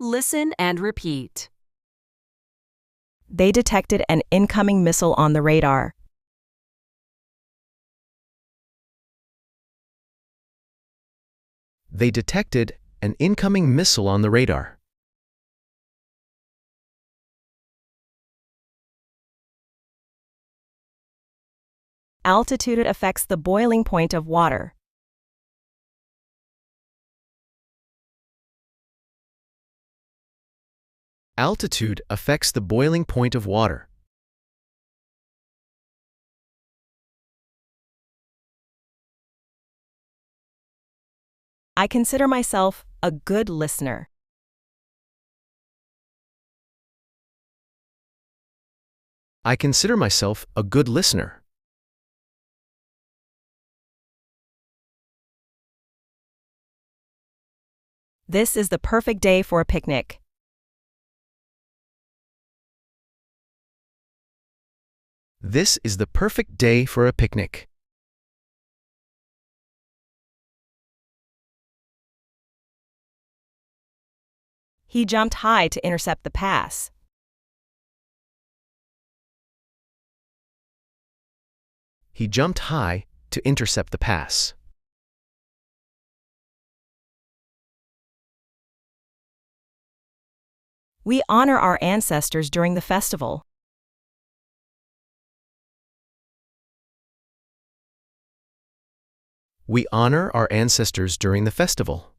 Listen and repeat. They detected an incoming missile on the radar. They detected an incoming missile on the radar. Altitude affects the boiling point of water. Altitude affects the boiling point of water. I consider myself a good listener. I consider myself a good listener. This is the perfect day for a picnic. This is the perfect day for a picnic. He jumped high to intercept the pass. He jumped high to intercept the pass. We honor our ancestors during the festival. We honor our ancestors during the festival.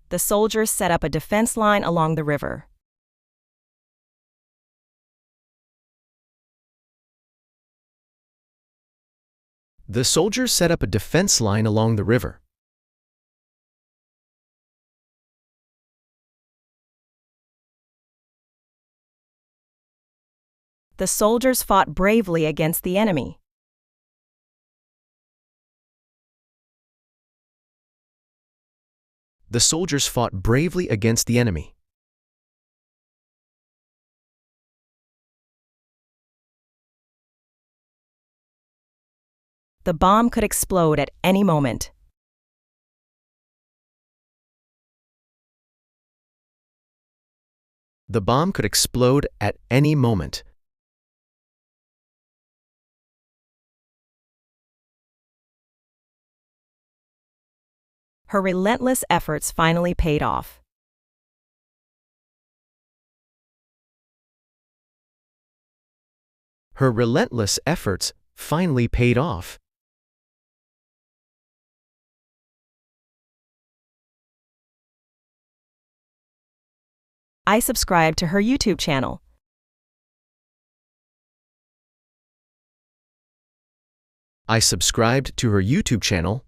The soldiers set up a defense line along the river. The soldiers set up a defense line along the river. The soldiers fought bravely against the enemy. The soldiers fought bravely against the enemy. The bomb could explode at any moment. The bomb could explode at any moment. Her relentless efforts finally paid off. Her relentless efforts finally paid off. I subscribed to her YouTube channel. I subscribed to her YouTube channel.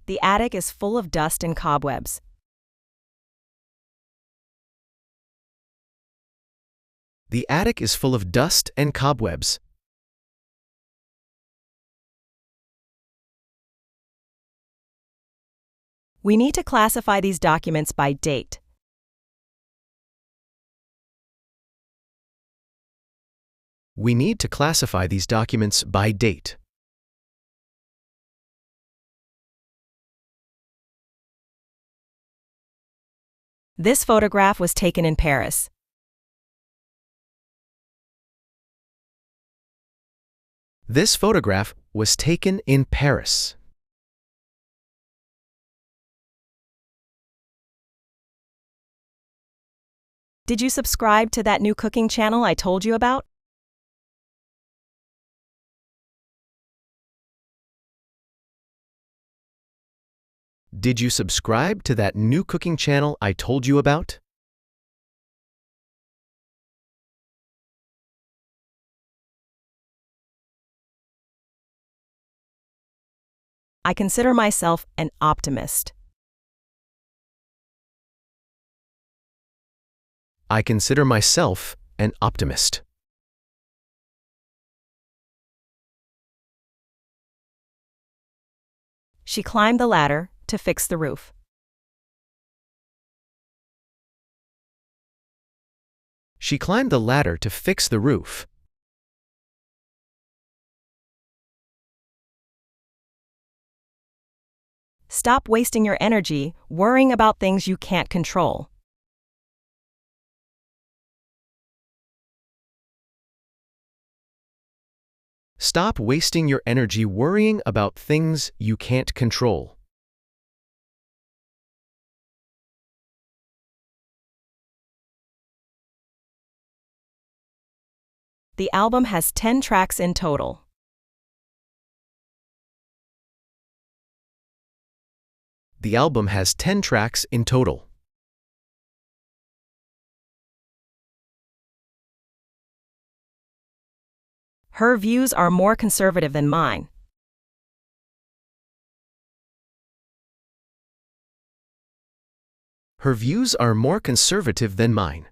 The attic is full of dust and cobwebs. The attic is full of dust and cobwebs. We need to classify these documents by date. We need to classify these documents by date. This photograph was taken in Paris. This photograph was taken in Paris. Did you subscribe to that new cooking channel I told you about? Did you subscribe to that new cooking channel I told you about? I consider myself an optimist. I consider myself an optimist. She climbed the ladder to fix the roof. She climbed the ladder to fix the roof. Stop wasting your energy worrying about things you can't control. Stop wasting your energy worrying about things you can't control. The album has 10 tracks in total. The album has 10 tracks in total. Her views are more conservative than mine. Her views are more conservative than mine.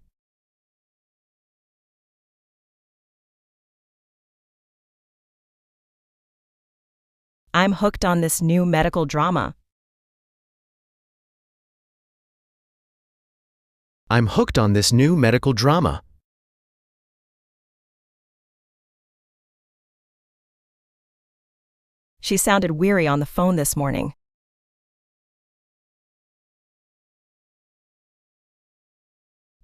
I'm hooked on this new medical drama. I'm hooked on this new medical drama. She sounded weary on the phone this morning.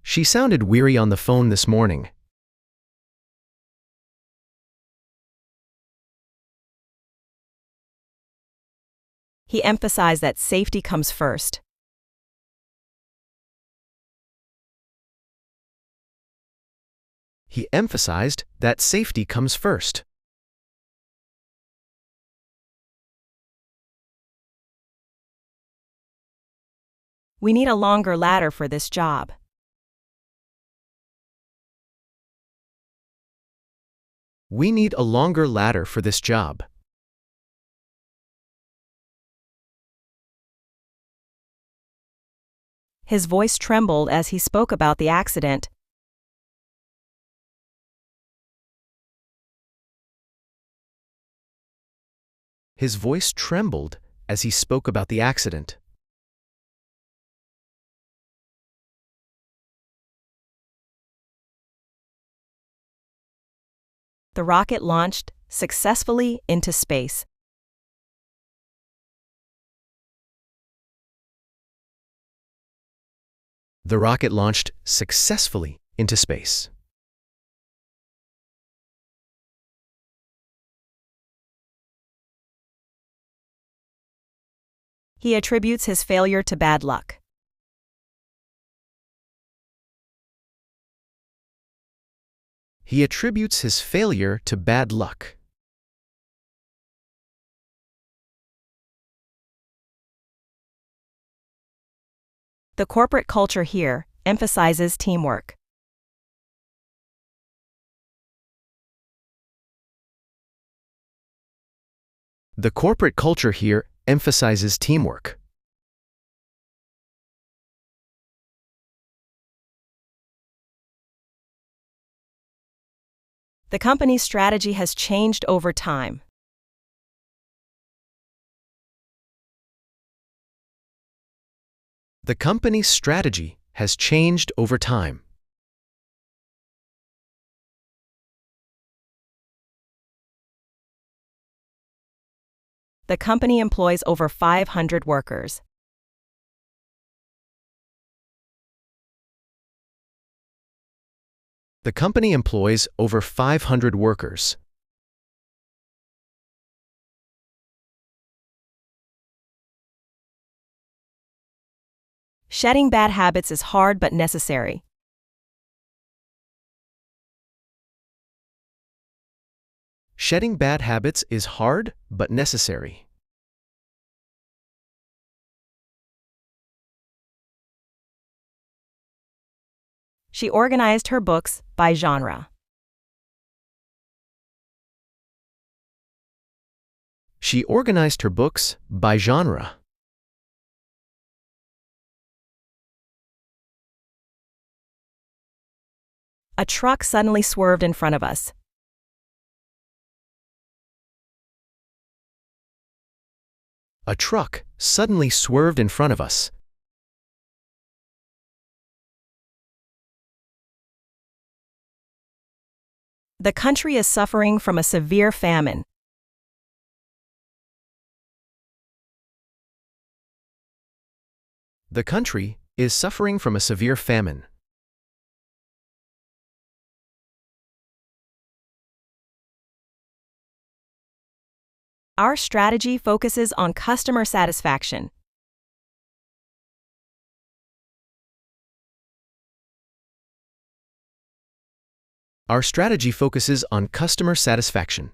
She sounded weary on the phone this morning. He emphasized that safety comes first. He emphasized that safety comes first. We need a longer ladder for this job. We need a longer ladder for this job. His voice trembled as he spoke about the accident. His voice trembled as he spoke about the accident. The rocket launched successfully into space. The rocket launched successfully into space. He attributes his failure to bad luck. He attributes his failure to bad luck. The corporate culture here emphasizes teamwork. The corporate culture here emphasizes teamwork. The company's strategy has changed over time. The company's strategy has changed over time. The company employs over 500 workers. The company employs over 500 workers. Shedding bad habits is hard but necessary. Shedding bad habits is hard but necessary. She organized her books by genre. She organized her books by genre. A truck suddenly swerved in front of us. A truck suddenly swerved in front of us. The country is suffering from a severe famine. The country is suffering from a severe famine. Our strategy focuses on customer satisfaction. Our strategy focuses on customer satisfaction.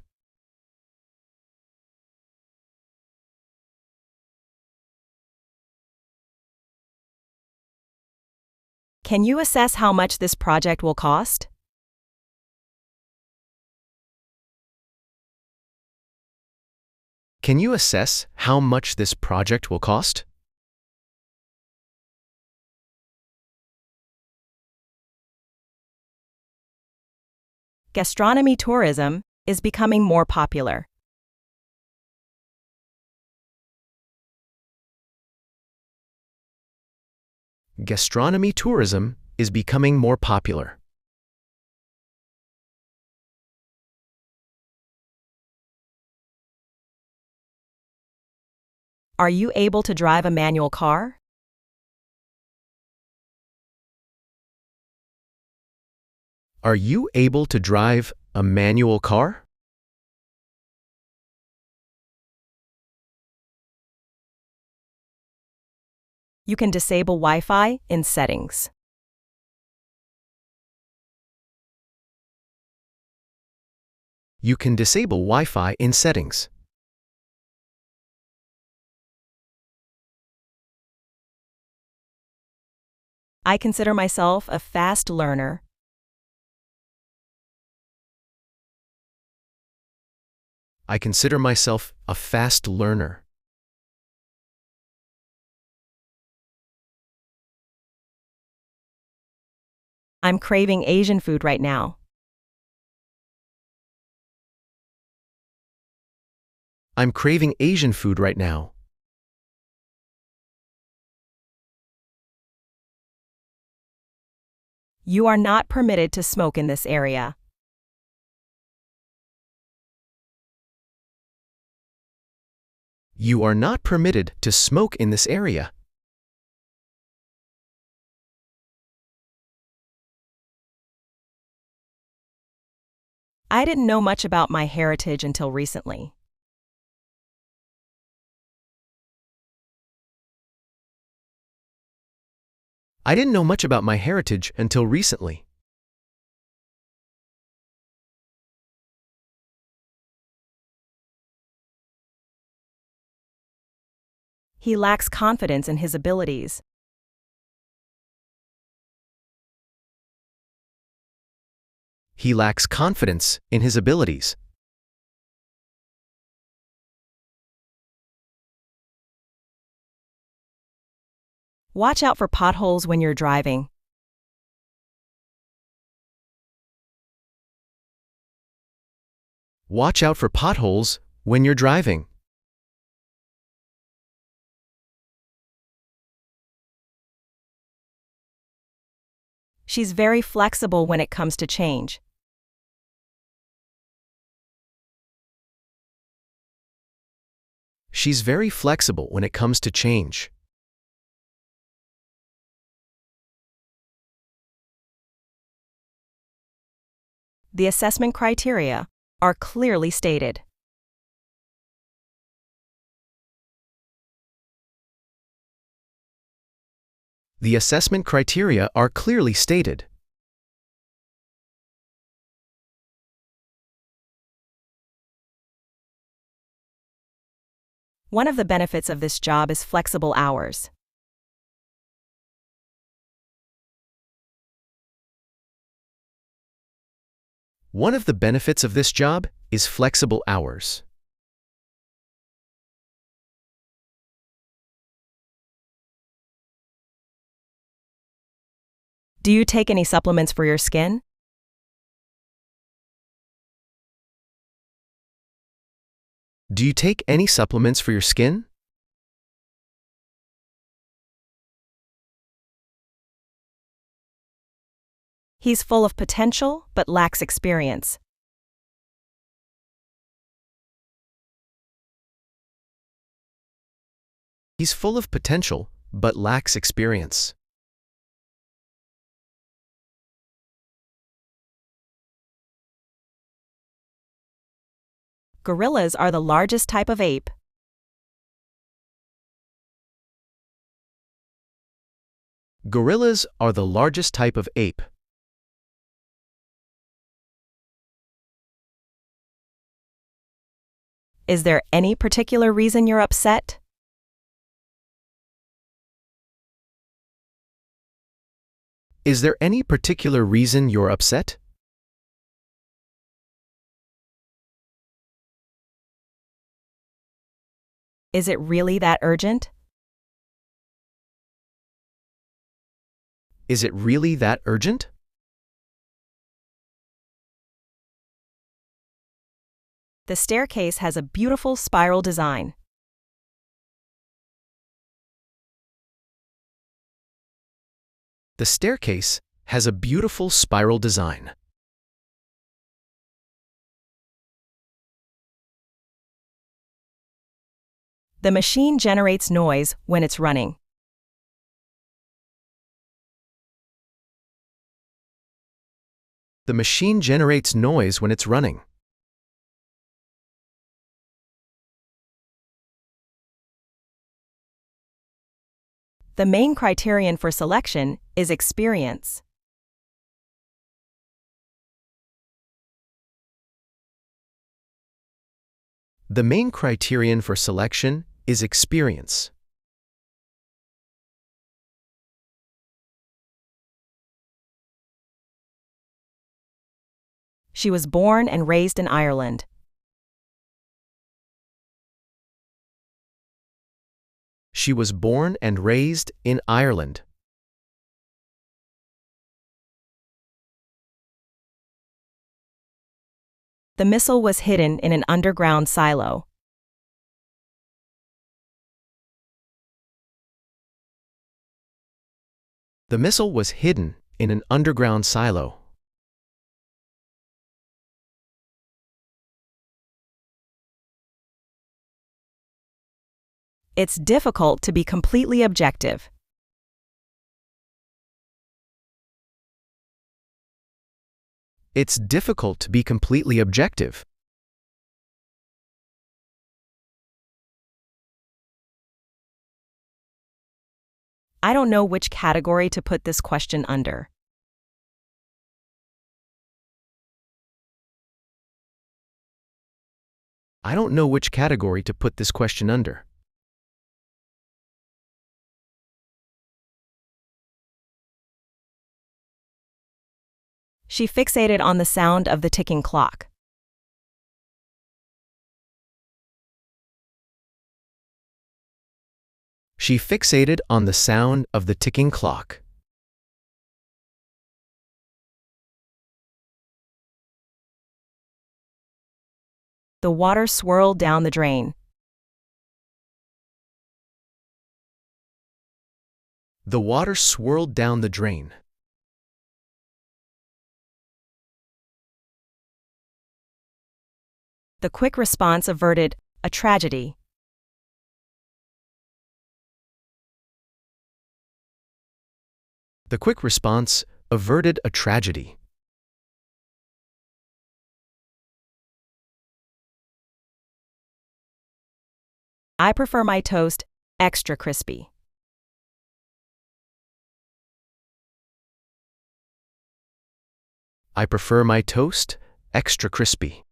Can you assess how much this project will cost? Can you assess how much this project will cost? Gastronomy tourism is becoming more popular. Gastronomy tourism is becoming more popular. Are you able to drive a manual car? Are you able to drive a manual car? You can disable Wi-Fi in settings. You can disable Wi-Fi in settings. I consider myself a fast learner. I consider myself a fast learner. I'm craving Asian food right now. I'm craving Asian food right now. You are not permitted to smoke in this area. You are not permitted to smoke in this area. I didn't know much about my heritage until recently. I didn't know much about my heritage until recently. He lacks confidence in his abilities. He lacks confidence in his abilities. Watch out for potholes when you're driving. Watch out for potholes when you're driving. She's very flexible when it comes to change. She's very flexible when it comes to change. The assessment criteria are clearly stated. The assessment criteria are clearly stated. One of the benefits of this job is flexible hours. One of the benefits of this job is flexible hours. Do you take any supplements for your skin? Do you take any supplements for your skin? He's full of potential but lacks experience. He's full of potential, but lacks experience. Gorillas are the largest type of ape. Gorillas are the largest type of ape. Is there any particular reason you're upset? Is there any particular reason you're upset? Is it really that urgent? Is it really that urgent? The staircase has a beautiful spiral design. The staircase has a beautiful spiral design. The machine generates noise when it's running. The machine generates noise when it's running. The main criterion for selection is experience. The main criterion for selection is experience. She was born and raised in Ireland. She was born and raised in Ireland. The missile was hidden in an underground silo. The missile was hidden in an underground silo. It's difficult to be completely objective. It's difficult to be completely objective. I don't know which category to put this question under. I don't know which category to put this question under. She fixated on the sound of the ticking clock. She fixated on the sound of the ticking clock. The water swirled down the drain. The water swirled down the drain. The quick response averted a tragedy. The quick response averted a tragedy. I prefer my toast extra crispy. I prefer my toast extra crispy.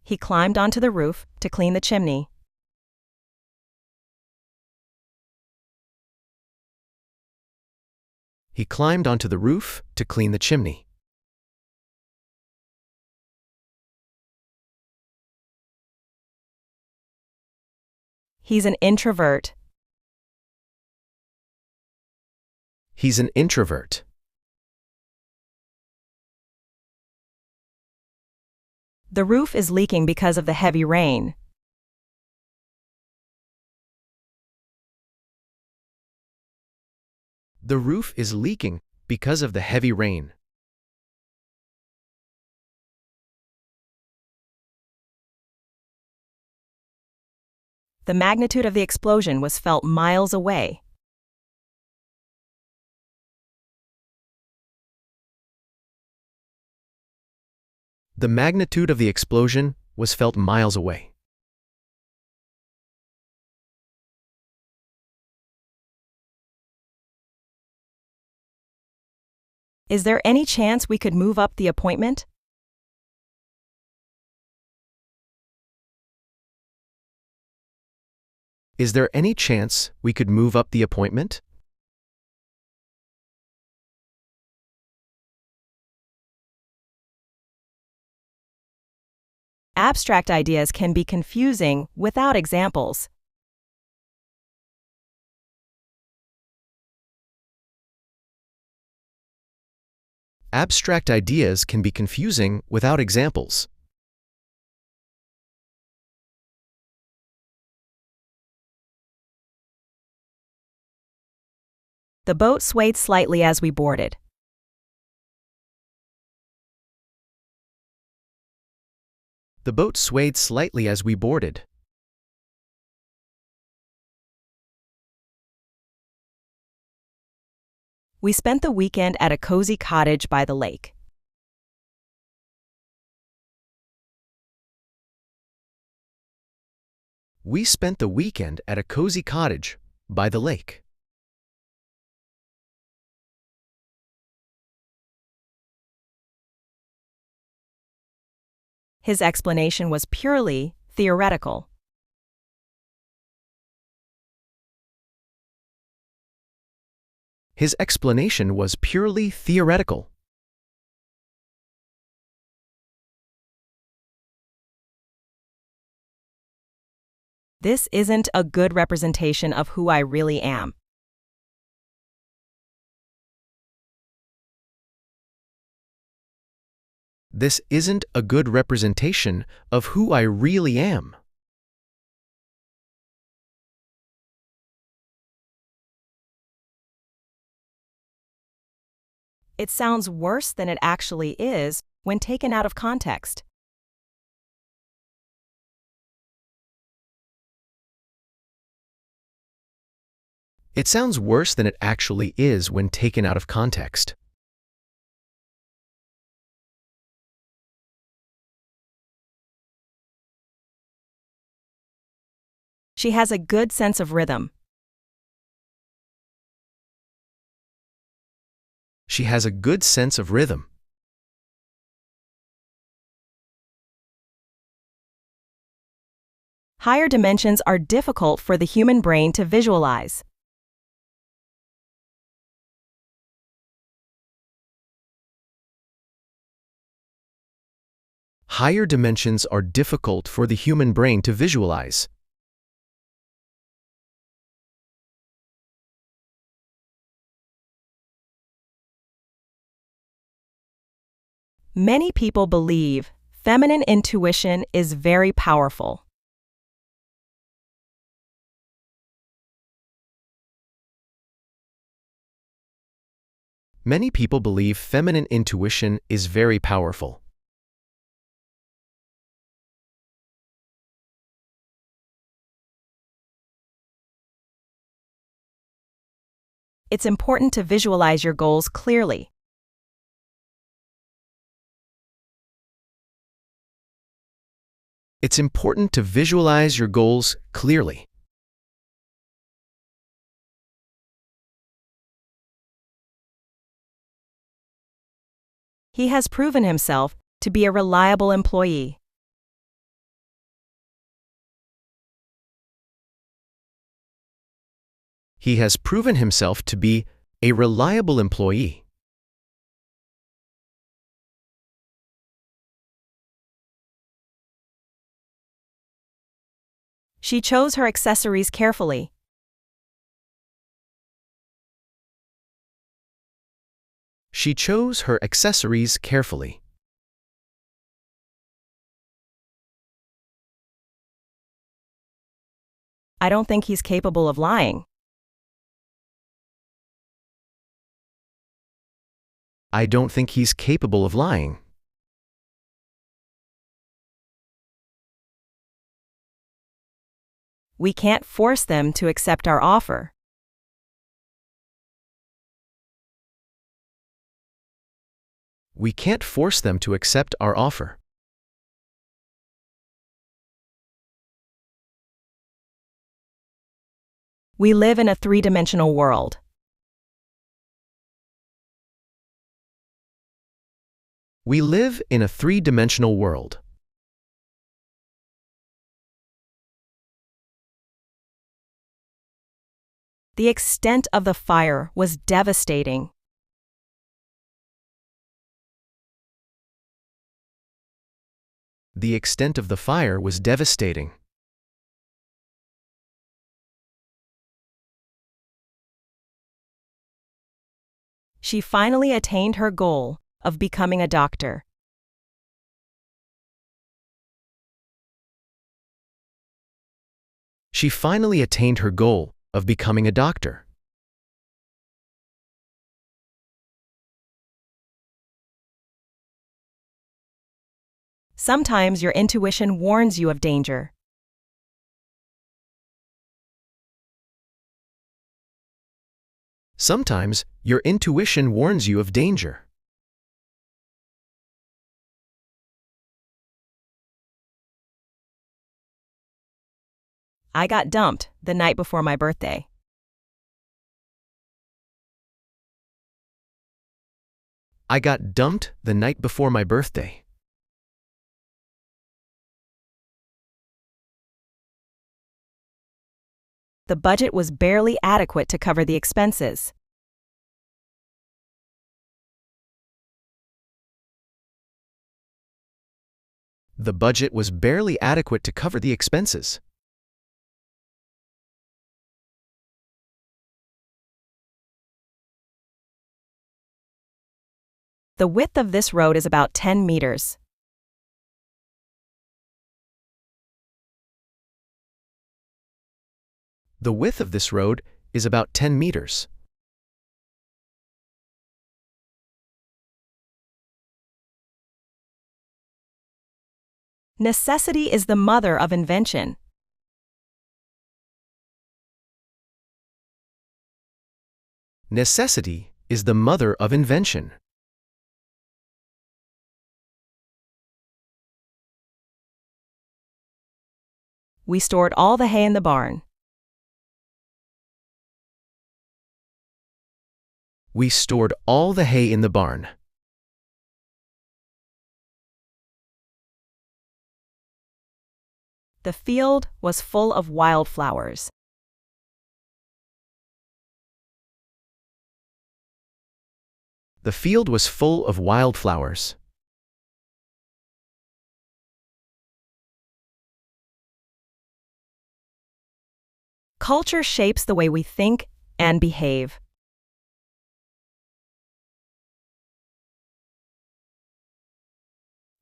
He climbed onto the roof to clean the chimney. He climbed onto the roof to clean the chimney. He's an introvert. He's an introvert. The roof is leaking because of the heavy rain. The roof is leaking because of the heavy rain. The magnitude of the explosion was felt miles away. The magnitude of the explosion was felt miles away. Is there any chance we could move up the appointment? Is there any chance we could move up the appointment? Abstract ideas can be confusing without examples. Abstract ideas can be confusing without examples. The boat swayed slightly as we boarded. The boat swayed slightly as we boarded. We spent the weekend at a cozy cottage by the lake. We spent the weekend at a cozy cottage by the lake. His explanation was purely theoretical. His explanation was purely theoretical. This isn't a good representation of who I really am. This isn't a good representation of who I really am. It sounds worse than it actually is when taken out of context. It sounds worse than it actually is when taken out of context. She has a good sense of rhythm. She has a good sense of rhythm. Higher dimensions are difficult for the human brain to visualize. Higher dimensions are difficult for the human brain to visualize. Many people believe feminine intuition is very powerful. Many people believe feminine intuition is very powerful. It's important to visualize your goals clearly. It's important to visualize your goals clearly. He has proven himself to be a reliable employee. He has proven himself to be a reliable employee. She chose her accessories carefully. She chose her accessories carefully. I don't think he's capable of lying. I don't think he's capable of lying. We can't force them to accept our offer. We can't force them to accept our offer. We live in a three-dimensional world. We live in a three-dimensional world. The extent of the fire was devastating. The extent of the fire was devastating. She finally attained her goal of becoming a doctor. She finally attained her goal of becoming a doctor. Sometimes your intuition warns you of danger. Sometimes your intuition warns you of danger. I got dumped the night before my birthday. I got dumped the night before my birthday. The budget was barely adequate to cover the expenses. The budget was barely adequate to cover the expenses. The width of this road is about 10 meters. The width of this road is about 10 meters. Necessity is the mother of invention. Necessity is the mother of invention. We stored all the hay in the barn. We stored all the hay in the barn. The field was full of wildflowers. The field was full of wildflowers. Culture shapes the way we think and behave.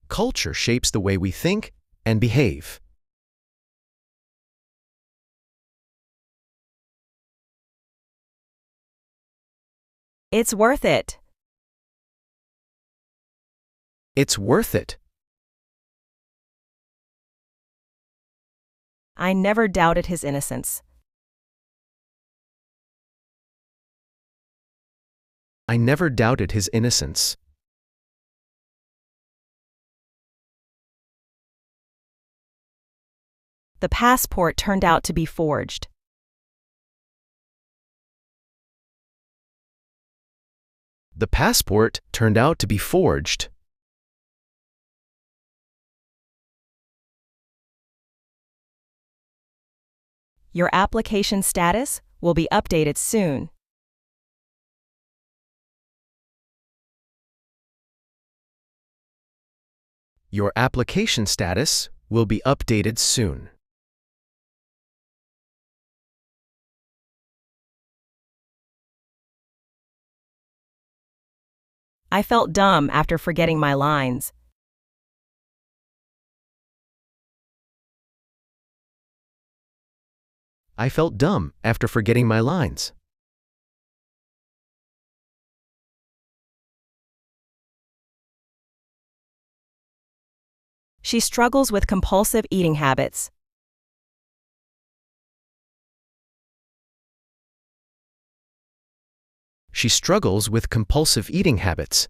Culture shapes the way we think and behave. It's worth it. It's worth it. I never doubted his innocence. I never doubted his innocence. The passport turned out to be forged. The passport turned out to be forged. Your application status will be updated soon. Your application status will be updated soon. I felt dumb after forgetting my lines. I felt dumb after forgetting my lines. She struggles with compulsive eating habits. She struggles with compulsive eating habits.